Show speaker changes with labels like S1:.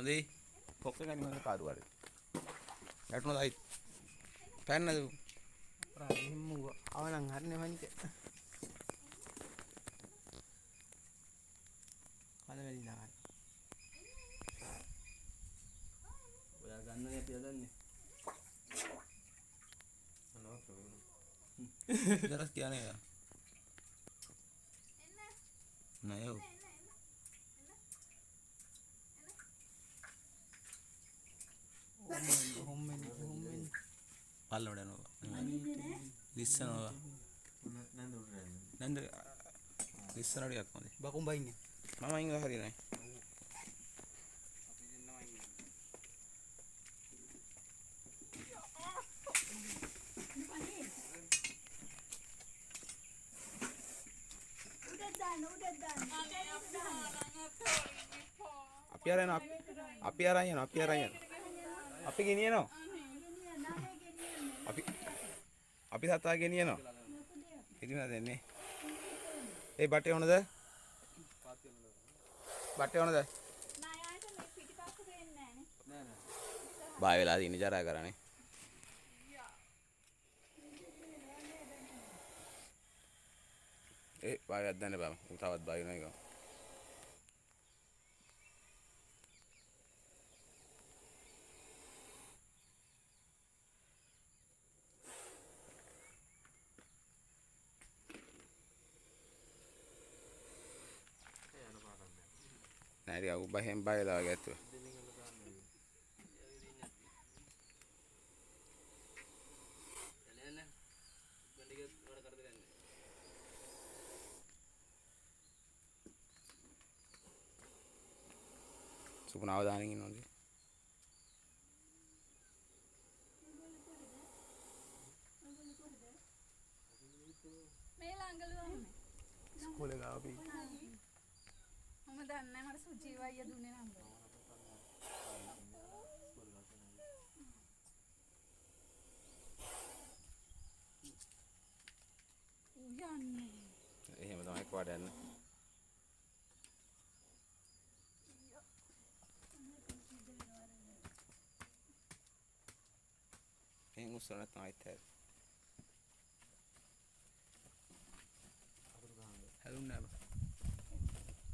S1: හොඳේ පොක්ක ගනිමක කාරුවාර ගැටුණායි පැන්නද
S2: එහෙම අවනම් හරිනේ මංච කල වෙලිලා
S1: ඔයා ගන්නනේ අපි හදන්නේ දරස් කියන්නේ යා නෑ ඔව්
S2: හොම්මෙන්
S1: පල්ලවට යනවා ලිස්සනවා නැන්ද ලිස්සන ටිකක් හොඳයි
S2: බකුම් බයින්නේ
S1: මම ඉංග හරියනේ අපි අරන් අපි ගෙනියනවා අපි සතා ගෙනියනවා ඉතින් දෙන්නේ ඒ බටේ ඕනද බටේ ඕනද බය වෙලා දින ජරා කරන්නේ ඒ බයයක් දැන්න බෑ උ තවත් බය වෙනවා ඒක නෑරි අව බහෙන් බයලා වගේ ඇතුව සුපන අවධානයෙන් ඉන්නවද
S3: මේ ළඟලුවම
S2: ඉස්කෝලේ ගාව අපි
S3: මම දන්නේ නැහැ මට සුජීව අයියා දුන්නේ නම්බර. යන්නේ.
S1: එහෙම තමයි එකපාරට යන්න. එහෙන් උස්සලා නැත්නම් ආයෙත් හැදුන්නේ නැහැ.